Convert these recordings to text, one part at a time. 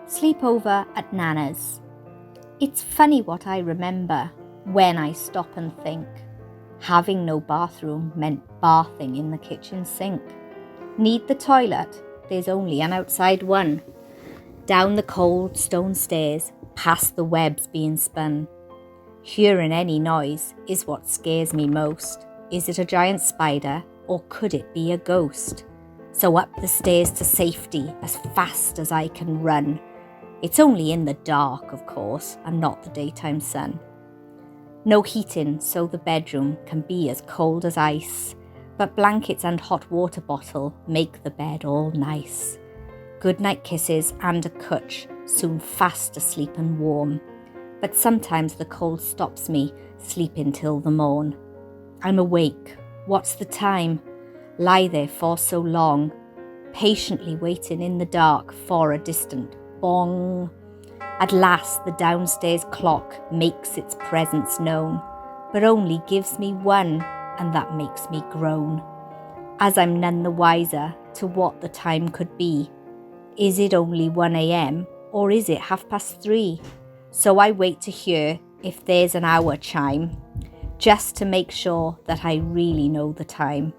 Sleepover at Nana's. It's funny what I remember when I stop and think. Having no bathroom meant bathing in the kitchen sink. Need the toilet? There's only an outside one. Down the cold stone stairs, past the webs being spun. Hearing any noise is what scares me most. Is it a giant spider or could it be a ghost? So up the stairs to safety as fast as I can run. It's only in the dark, of course, and not the daytime sun. No heating, so the bedroom can be as cold as ice, but blankets and hot water bottle make the bed all nice. Goodnight kisses and a cwtch, soon fast asleep and warm. But sometimes the cold stops me, sleeping till the morn. I'm awake. What's the time? Lie there for so long, patiently waiting in the dark for a distant bong. At last the downstairs clock makes its presence known, but only gives me one, and that makes me groan. As I'm none the wiser to what the time could be. Is it only 1 a.m. or is it 3:30? So I wait to hear if there's an hour chime, just to make sure that I really know the time.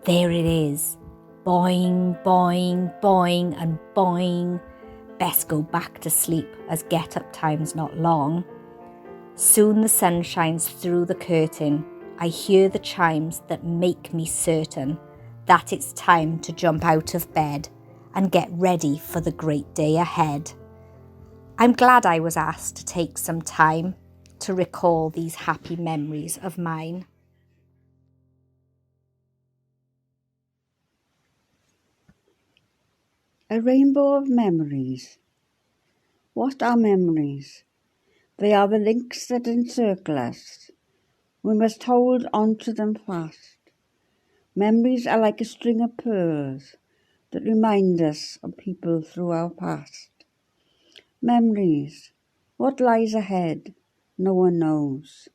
There it is. Boing, boing, boing and boing. Best go back to sleep as get-up time's not long. Soon the sun shines through the curtain. I hear the chimes that make me certain that it's time to jump out of bed and get ready for the great day ahead. I'm glad I was asked to take some time to recall these happy memories of mine. A rainbow of memories. What are memories? They are the links that encircle us. We must hold on to them fast. Memories are like a string of pearls that remind us of people through our past. Memories. What lies ahead? No one knows.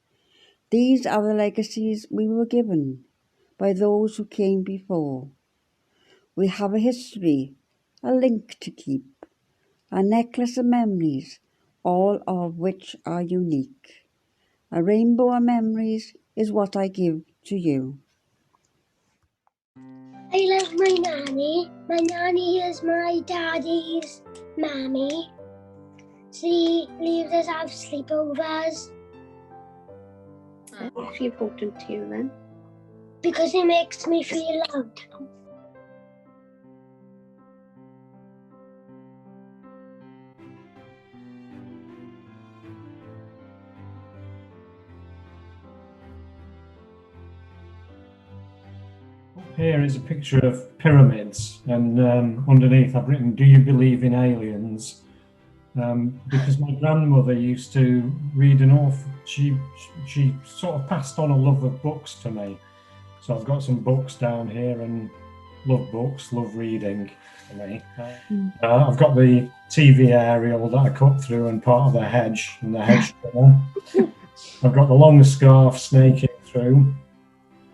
These are the legacies we were given by those who came before. We have a history, a link to keep, a necklace of memories, all of which are unique. A rainbow of memories is what I give to you. I love my nanny. My nanny is my daddy's mammy. She leaves us have sleepovers. What's she important to you then? Because it makes me feel loved. Here is a picture of pyramids, and underneath I've written, "Do you believe in aliens?" Because my grandmother used to read an awful. She sort of passed on a love of books to me, so I've got some books down here, and love books, love reading for me. I've got the TV aerial that I cut through and part of the hedge and the hedge trimmer. I've got the long scarf snaking through.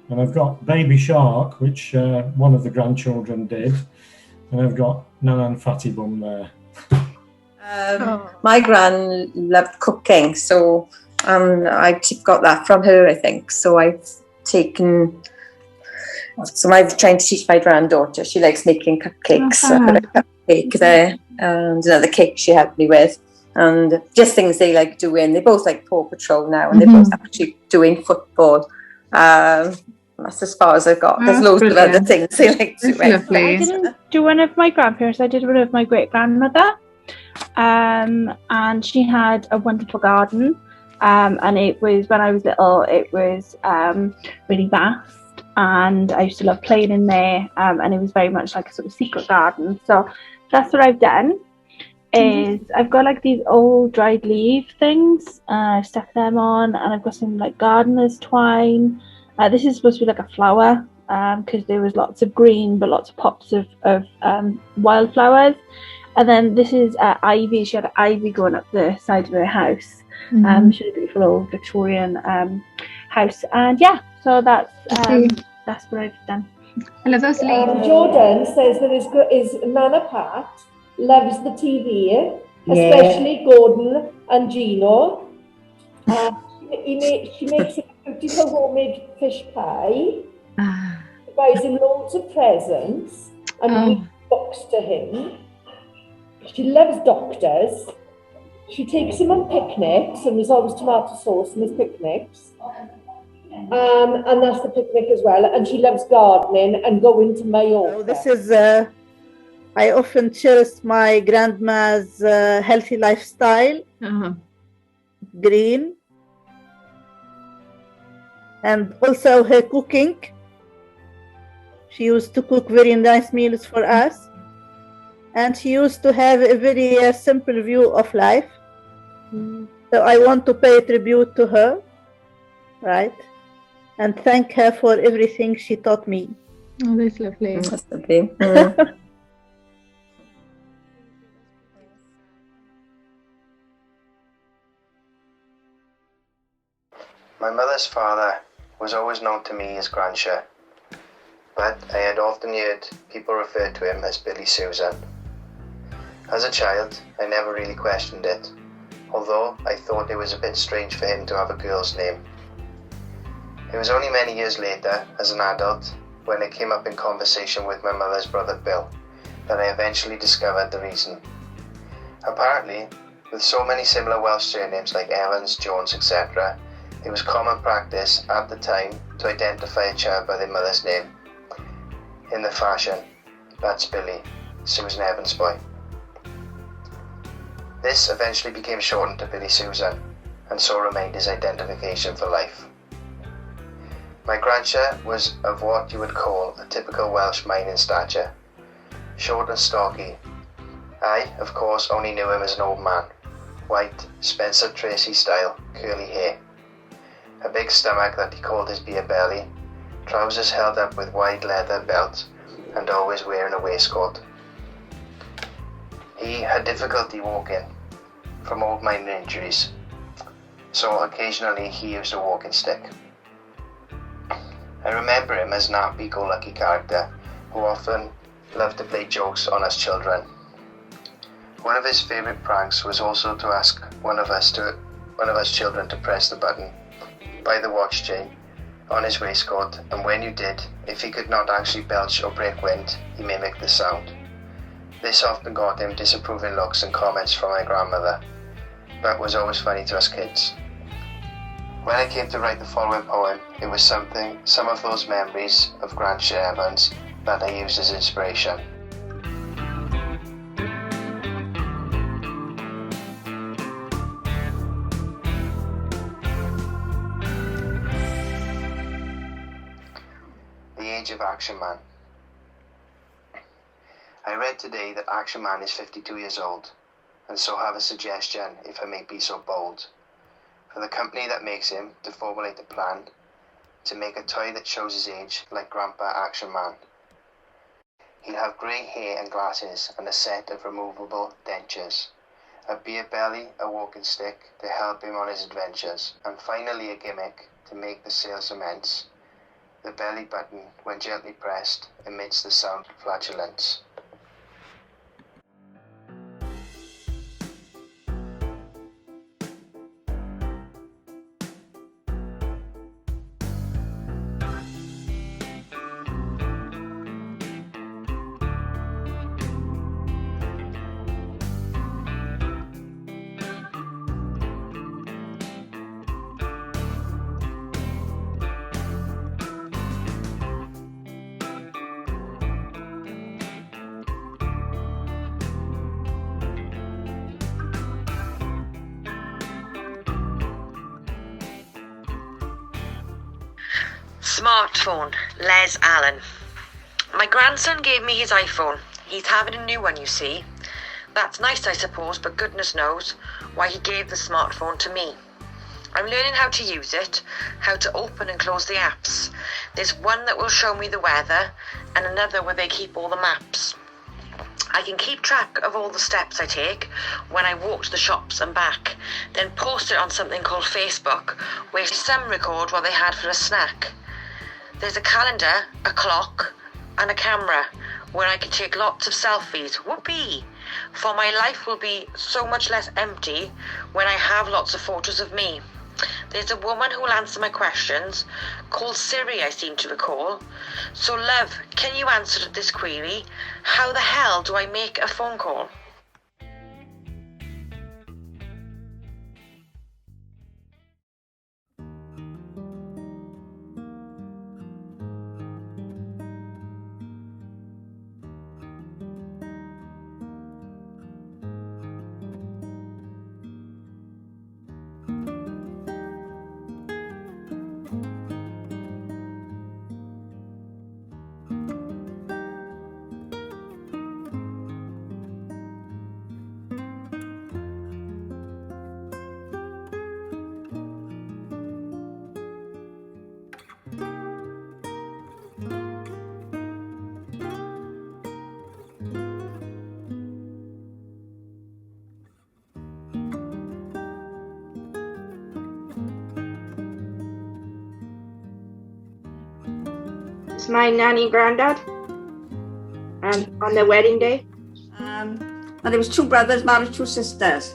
And I've got Baby Shark, which one of the grandchildren did. And I've got Nan and Fatty Bum there. My gran loved cooking, so I got that from her, I think. So I'm trying to teach my granddaughter. She likes making cupcakes. So I've got a cupcake there and another cake she helped me with. And just things they like doing. They both like Paw Patrol now, and they're both actually doing football. That's as far as I've got. There's loads of other things they like doing. I didn't do one of my grandparents. I did one of my great grandmother, and she had a wonderful garden. And it was, when I was little, it was really vast, and I used to love playing in there. And it was very much like a sort of secret garden. So that's what I've done. Is I've got like these old dried leaf things. I've stuck them on, and I've got some like gardener's twine. This is supposed to be like a flower, because there was lots of green, but lots of pops of wildflowers. And then this is ivy. She had ivy going up the side of her house. She had a beautiful old Victorian house. And yeah, so that's what I've done. I love those leaves. Jordan says that his Nana Pat loves the TV especially Gordon and Gino. She makes a beautiful homemade fish pie. She buys him loads of presents and reads books to him. She loves doctors. She takes him on picnics, and there's always tomato sauce in his picnics. And that's the picnic as well. And she loves gardening and going to Mallorca. This is, I often cherish my grandma's healthy lifestyle. Green. And also her cooking. She used to cook very nice meals for us. And she used to have a very simple view of life. So I want to pay tribute to her, right? And thank her for everything she taught me. Oh, that's lovely. That's lovely. My mother's father was always known to me as Grandshire, but I had often heard people refer to him as Billy Susan. As a child, I never really questioned it, although I thought it was a bit strange for him to have a girl's name. It was only many years later, as an adult, when I came up in conversation with my mother's brother Bill, that I eventually discovered the reason. Apparently, with so many similar Welsh surnames like Evans, Jones, etc., it was common practice at the time to identify a child by their mother's name. In the fashion, that's Billy, Susan Evans' boy. This eventually became shortened to Billy Susan, and so remained his identification for life. My Grandshire was of what you would call a typical Welsh mine in stature, short and stocky. I, of course, only knew him as an old man, white, Spencer Tracy style, curly hair, a big stomach that he called his beer belly, trousers held up with wide leather belt, and always wearing a waistcoat. He had difficulty walking from old minor injuries, so occasionally he used a walking stick. I remember him as an happy-go-lucky character who often loved to play jokes on us children. One of his favourite pranks was also to ask one of us children to press the button by the watch chain on his waistcoat, and when you did, if he could not actually belch or break wind, he mimicked the sound. This often got him disapproving looks and comments from my grandmother, but was always funny to us kids. When I came to write the following poem, it was some of those memories of Grandshire Evans that I used as inspiration. The Age of Action Man. I read today that Action Man is 52 years old, and so have a suggestion, if I may be so bold, for the company that makes him to formulate a plan to make a toy that shows his age like Grandpa Action Man. He'll have grey hair and glasses and a set of removable dentures, a beer belly, a walking stick to help him on his adventures, and finally a gimmick to make the sales immense. The belly button, when gently pressed, emits the sound of flatulence. Smartphone, Les Allen. My grandson gave me his iPhone. He's having a new one, you see. That's nice, I suppose, but goodness knows why he gave the smartphone to me. I'm learning how to use it, how to open and close the apps. There's one that will show me the weather and another where they keep all the maps. I can keep track of all the steps I take when I walk to the shops and back, then post it on something called Facebook, where some record what they had for a snack. There's a calendar, a clock, and a camera where I can take lots of selfies. Whoopee! for my life will be so much less empty when I have lots of photos of me. There's a woman who will answer my questions, called Siri I seem to recall. So love, can you answer this query? How the hell do I make a phone call? It's my nanny and granddad, on their wedding day. And there was 2 brothers married 2 sisters.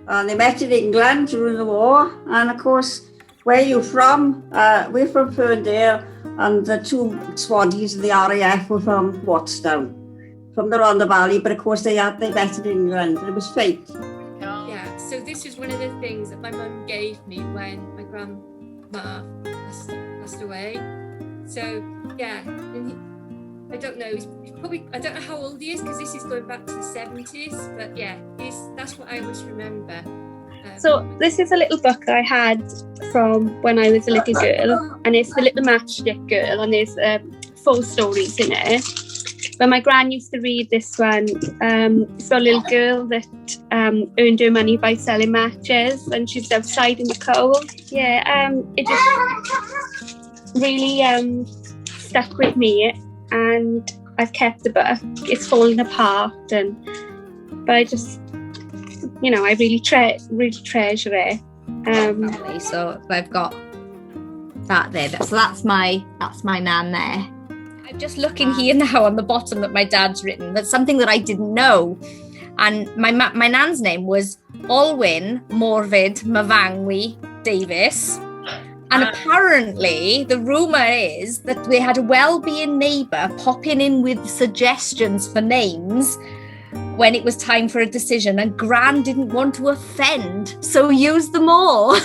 And they met in England during the war. And of course, where are you from? We're from Ferndale, and the 2 swaddies of the RAF were from Watstown, from the Rhondda Valley. But of course, they met in England, and it was fate. Yeah, so this was one of the things that my mum gave me when my grandma passed away. So yeah, I don't know, he's probably, I don't know how old he is, because this is going back to the 70s, but yeah, that's what I always remember. So this is a little book that I had from when I was a little girl, and it's the Little Matchstick Girl, and there's 4 stories in it. But my gran used to read this one. It's got a little girl that earned her money by selling matches, and she's outside in the cold. Yeah, it just really stuck with me, and I've kept the book. It's fallen apart, but I just, you know, I really treasure it. So I've got that there. So that's my nan there. I'm just looking here now on the bottom that my dad's written. That's something that I didn't know. And my nan's name was Olwyn Morfyd Mafangwi Davis. And apparently the rumour is that they had a well-being neighbour popping in with suggestions for names when it was time for a decision, and Gran didn't want to offend, so used them all. And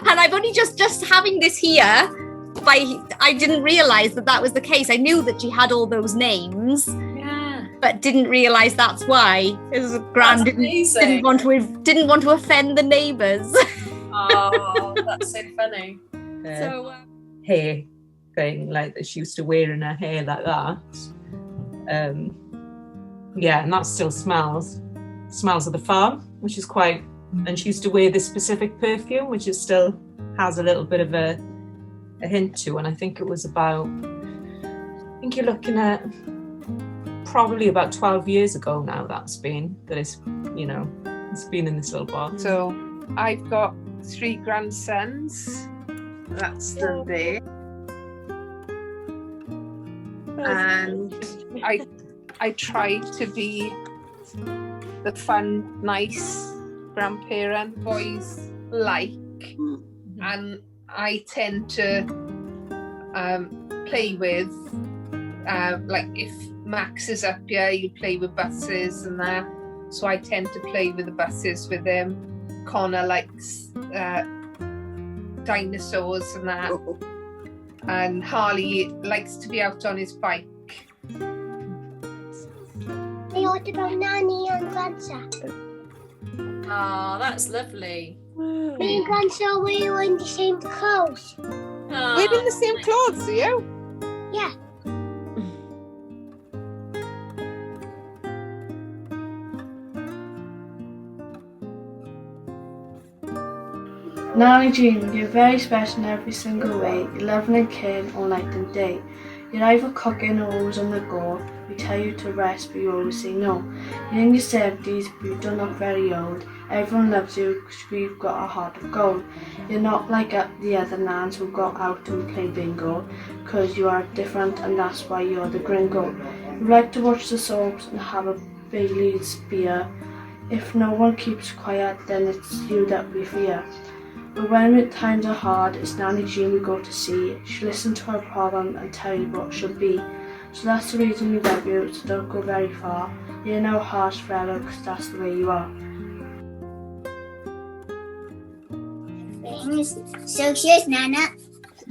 I've only just having this here, I didn't realise that was the case. I knew that she had all those names, but didn't realise that's why. Because Gran didn't want to offend the neighbours. Oh, that's so funny. Hair thing, like that she used to wear in her hair like that. Yeah, and that still smells of the farm, which is quite, and she used to wear this specific perfume, which is still has a little bit of a hint to, and I think it was about, I think you're looking at probably about 12 years ago now it's been in this little box. So I've got 3 grandsons, that's still there. And I try to be the fun, nice grandparent boys like, and I tend to play with, like if Max is up here, you play with buses and that, so I tend to play with the buses with him. Connor likes dinosaurs and that, and Harley likes to be out on his bike. What about Nanny and Grandson? Oh, that's lovely. Me and Grandson, we were in the same clothes. We're in the same clothes, are you? Yeah. Nanny Jean, you're very special in every single way. You're loving and caring all night and day. You're either cooking or always on the go. We tell you to rest, but you always say no. You're in your 70s, but you don't look very old. Everyone loves you because you've got a heart of gold. You're not like the other nans who got out and played bingo, because you are different and that's why you're the gringo. We like to watch the soaps and have a Bailey's beer. If no one keeps quiet, then it's you that we fear. But when times are hard, it's Nanny Jean we go to see. She'll listen to our problem and tell you what she'll be. So that's the reason we love you, so don't go very far. You're in our hearts forever, because that's the way you are. So here's Nana.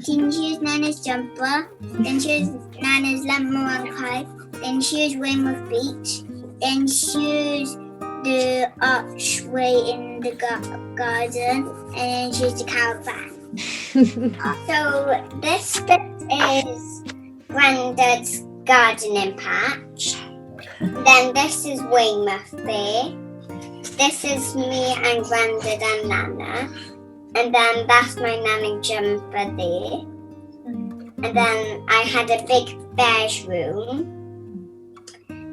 Then here's Nana's jumper. Then here's Nana's lemon and pipe. Then here's Weymouth Beach. Then here's the archway in the garden. And then here's the caravan. So this bit is Grandad's gardening patch. Then this is Weymouth Bay. This is me and Grandad and Nana. And then that's my Nana jumper there. And then I had a big beige room.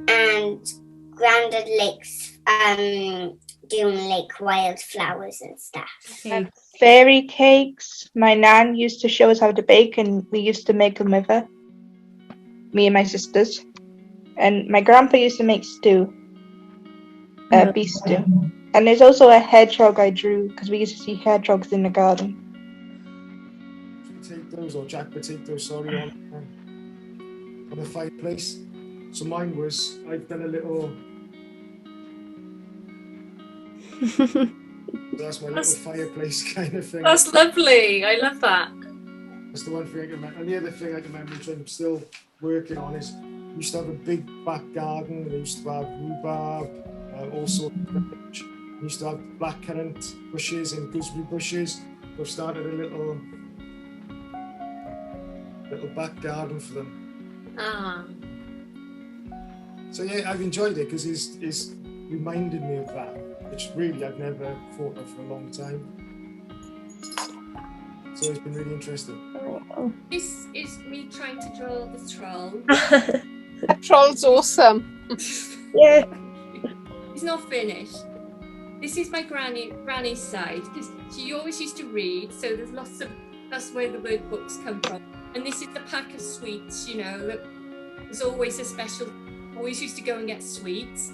And Grandad likes doing like wildflowers and stuff. And fairy cakes. My nan used to show us how to bake, and we used to make them with her. Me and my sisters. And my grandpa used to make stew. Beef stew. And there's also a hedgehog I drew, because we used to see hedgehogs in the garden. Potatoes, or jack potatoes, sorry, on the fireplace. So mine was, I've done a little... So that's my little fireplace kind of thing. That's lovely. I love that. That's the one thing I can remember. And the other thing I can remember, which I'm still working on, is we used to have a big back garden. We used to have rhubarb, all sorts of rubbish. We used to have blackcurrant bushes and gooseberry bushes. We've started a little back garden for them. Ah. So yeah, I've enjoyed it because it's reminded me of that, which really I've never thought of for a long time. So it's been really interesting. This is me trying to draw the troll. That troll's awesome. Yeah. It's not finished. This is my granny's side, because she always used to read, so there's that's where the word books come from. And this is the pack of sweets, you know, that was always a special, always used to go and get sweets.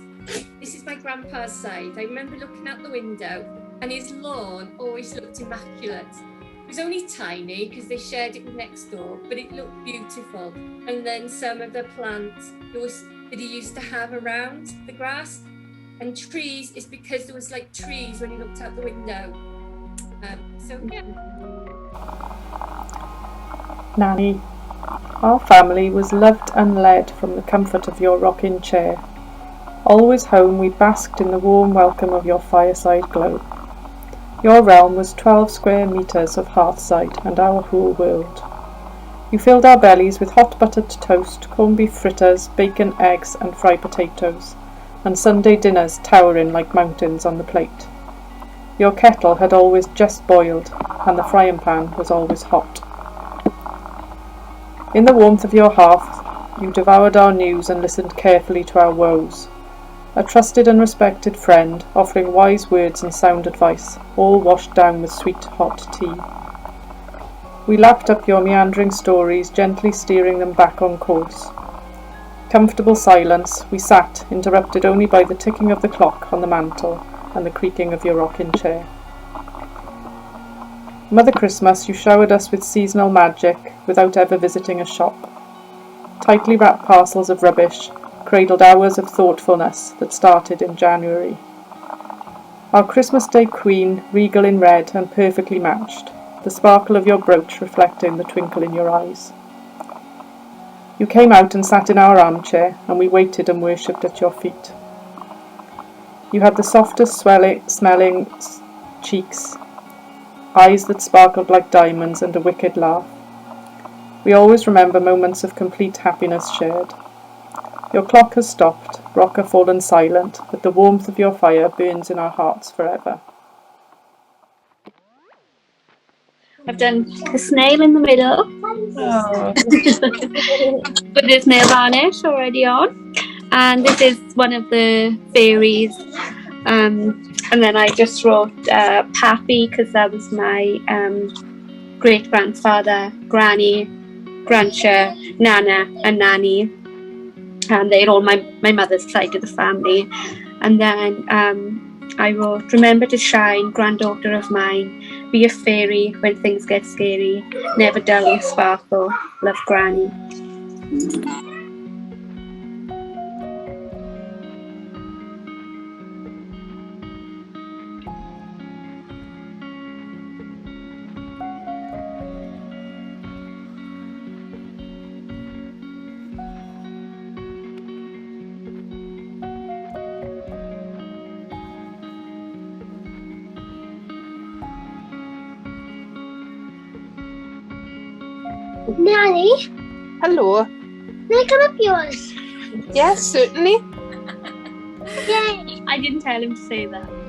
This is my grandpa's side. I remember looking out the window, and his lawn always looked immaculate. It was only tiny, because they shared it with next door, but it looked beautiful. And then some of the plants that he used to have around the grass. And trees is because there was like trees when you looked out the window. So yeah. Nanny, our family was loved and led from the comfort of your rocking chair. Always home we basked in the warm welcome of your fireside glow. Your realm was 12 square metres of hearthside and our whole world. You filled our bellies with hot buttered toast, corned beef fritters, bacon, eggs and fried potatoes, and Sunday dinners towering like mountains on the plate. Your kettle had always just boiled, and the frying pan was always hot. In the warmth of your hearth, you devoured our news and listened carefully to our woes. A trusted and respected friend, offering wise words and sound advice, all washed down with sweet hot tea. We lapped up your meandering stories, gently steering them back on course. Comfortable silence, we sat, interrupted only by the ticking of the clock on the mantel and the creaking of your rocking chair. Mother Christmas, you showered us with seasonal magic without ever visiting a shop. Tightly wrapped parcels of rubbish cradled hours of thoughtfulness that started in January. Our Christmas Day queen, regal in red and perfectly matched, the sparkle of your brooch reflecting the twinkle in your eyes. You came out and sat in our armchair, and we waited and worshipped at your feet. You had the softest smelling cheeks, eyes that sparkled like diamonds, and a wicked laugh. We always remember moments of complete happiness shared. Your clock has stopped, rocker fallen silent, but the warmth of your fire burns in our hearts forever. I've done the snail in the middle. Oh. But there's nail varnish already on. And this is one of the fairies. And then I just wrote Pappy, because that was my great-grandfather, Granny, Grandcha, Nana and Nanny. And they're all my mother's side of the family. And then I wrote, remember to shine, granddaughter of mine, be a fairy when things get scary, never dull your sparkle, love Granny. Nanny? Hello. Can I come up yours? Yes, certainly. Yay! I didn't tell him to say that.